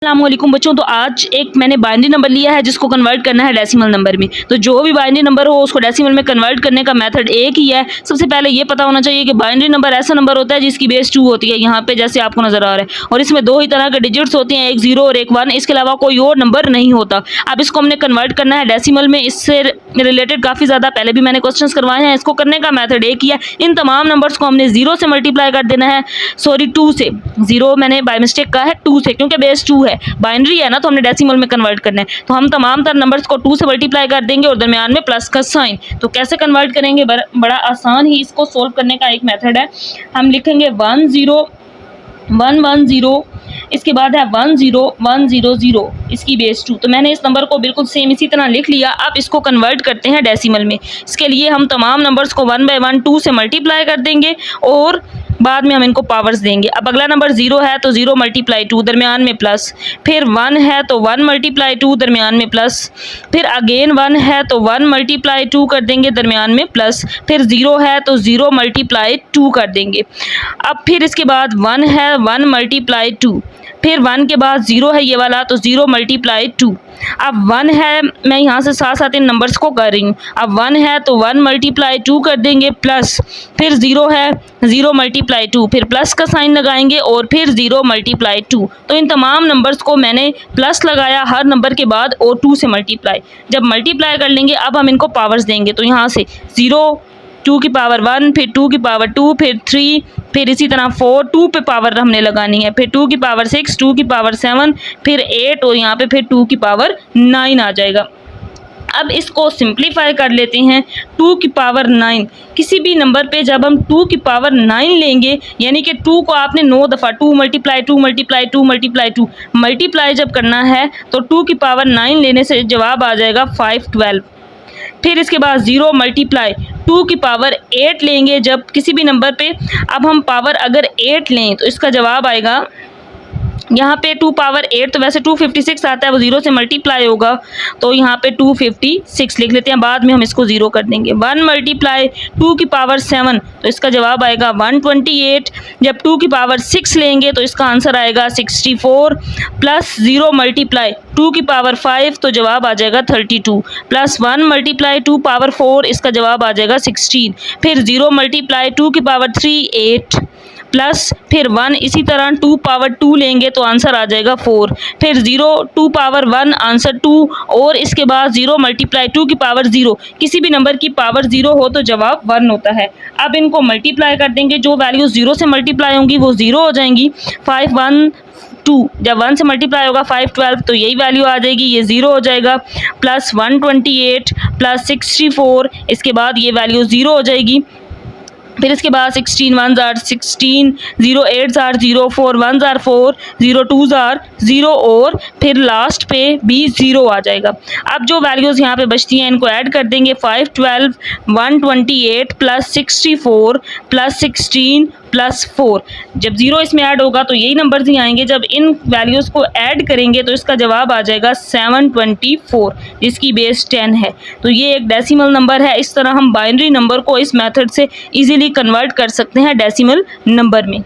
अस्सलामुअलैकुम बच्चों, तो आज एक मैंने बाइनरी नंबर लिया है जिसको कन्वर्ट करना है डेसिमल नंबर में। तो जो भी बाइनरी नंबर हो उसको डेसिमल में कन्वर्ट करने का मेथड एक ही है। सबसे पहले ये पता होना चाहिए कि बाइनरी नंबर ऐसा नंबर होता है जिसकी बेस 2 होती है, यहाँ पे जैसे आपको नजर आ रहा है, और इसमें दो ही तरह के डिजिट्स होते हैं, एक 0 और एक 1। इसके अलावा कोई और नंबर नहीं होता। अब इसको हमने कन्वर्ट करना है डेसिमल में। इससे रिलेटेड काफ़ी ज़्यादा पहले भी मैंने क्वेश्चन करवाए हैं। इसको करने का मेथड एक ही है। इन तमाम नंबर्स को हमने 0 से मल्टीप्लाई कर देना है, सॉरी 2 से। 0 मैंने बाय मिस्टेक कहा है 2 से, क्योंकि बेस 2 है, बाइनरी है ना, तो हमने डेसिमल में कन्वर्ट करना है। तो हम तमाम तर नंबर्स को 2 से मल्टीप्लाई कर देंगे और दरमियान में प्लस का साइन। तो कैसे कन्वर्ट करेंगे, बड़ा आसान ही इसको सोल्व करने का एक मेथड है। हम लिखेंगे 1 0 1 1 0, इसके बाद है 1 0 1 0 0, इसकी बेस 2। तो मैंने इस नंबर को बिल्कुल सेम इसी तरह लिख लिया। अब इसको कन्वर्ट करते हैं डेसिमल में। इसके लिए हम तमाम नंबर्स को 1 बाय 1 2 से मल्टीप्लाई कर देंगे और बाद में हम इनको पावर्स देंगे। अब अगला नंबर 0 है तो 0 मल्टीप्लाई 2, दरमियान में प्लस। फिर 1 है तो 1 मल्टीप्लाई 2, दरमियान में प्लस। फिर अगेन 1 है तो 1 मल्टीप्लाई 2 कर देंगे, दरमियान में प्लस। फिर 0 है तो 0 मल्टीप्लाई 2 कर देंगे। अब फिर इसके बाद 1 है, 1 मल्टीप्लाई 2। फिर 1 के बाद 0 है ये वाला, तो 0 मल्टीप्लाई 2। अब 1 है, मैं यहाँ से साथ साथ इन नंबर्स को कर रही हूँ। अब 1 है तो 1 मल्टीप्लाई 2 कर देंगे, प्लस। फिर 0 है, 0 मल्टीप्लाई 2, फिर प्लस का साइन लगाएंगे और फिर 0 मल्टीप्लाई 2। तो इन तमाम नंबर्स को मैंने प्लस लगाया हर नंबर के बाद और 2 से मल्टीप्लाई। जब मल्टीप्लाई कर लेंगे अब हम इनको पावर्स देंगे। तो यहाँ से 0 2 की पावर 1, फिर 2 की पावर 2, फिर 3, फिर इसी तरह 4 2 पे पावर हमने लगानी है, फिर 2 की पावर 6, 2 की पावर 7, फिर 8 और यहाँ पे फिर 2 की पावर 9 आ जाएगा। अब इसको सिंप्लीफाई कर लेते हैं। 2 की पावर 9, किसी भी नंबर पे जब हम 2 की पावर 9 लेंगे, यानी कि 2 को आपने 9 दफ़ा 2 मल्टीप्लाई 2 मल्टीप्लाई 2 मल्टीप्लाई 2 मल्टीप्लाई जब करना है तो 2 की पावर 9 लेने से जवाब आ जाएगा 512। फिर इसके बाद 0 मल्टीप्लाई 2 की पावर 8 लेंगे जब किसी भी नंबर पे। अब हम पावर अगर 8 लें तो इसका जवाब आएगा यहाँ पे 2 पावर 8, तो वैसे 256 आता है, वो 0 से मल्टीप्लाई होगा, तो यहाँ पे 256 लिख लेते हैं, बाद में हम इसको 0 कर देंगे। 1 मल्टीप्लाई 2 की पावर 7, तो इसका जवाब आएगा 128। जब 2 की पावर 6 लेंगे तो इसका आंसर आएगा 64, प्लस 0 मल्टीप्लाई 2 की पावर 5, तो जवाब आ जाएगा 32, प्लस 1 मल्टीप्लाई 2 पावर 4, इसका जवाब आ जाएगा 16। फिर 0 मल्टीप्लाई 2 की पावर 3 8, प्लस फिर 1, इसी तरह 2 पावर 2 लेंगे तो आंसर आ जाएगा 4। फिर 0 2 पावर 1, आंसर 2, और इसके बाद 0 मल्टीप्लाई 2 की पावर 0, किसी भी नंबर की पावर 0 हो तो जवाब 1 होता है। अब इनको मल्टीप्लाई कर देंगे, जो वैल्यूज़ 0 से मल्टीप्लाई होंगी वो 0 हो जाएंगी। 5 1 2, जब 1 से मल्टीप्लाई होगा 512, तो यही वैल्यू आ जाएगी, ये 0 हो जाएगा। प्लस 128 प्लस 64, इसके बाद ये वैल्यू 0 हो जाएगी। फिर इसके बाद 16 1s are 16, 0 8s are 0, 4 1s are 4, 0 2s are 0, और फिर लास्ट पे भी 0 आ जाएगा। अब जो वैल्यूज़ यहाँ पे बचती हैं इनको ऐड कर देंगे। 512 128 प्लस 64 प्लस 16 प्लस 4, जब 0 इसमें ऐड होगा तो यही नंबर ही आएंगे। जब इन वैल्यूज़ को ऐड करेंगे तो इसका जवाब आ जाएगा 724, जिसकी बेस 10 है। तो ये एक डेसिमल नंबर है। इस तरह हम बाइनरी नंबर को इस मेथड से इजीली कन्वर्ट कर सकते हैं डेसिमल नंबर में।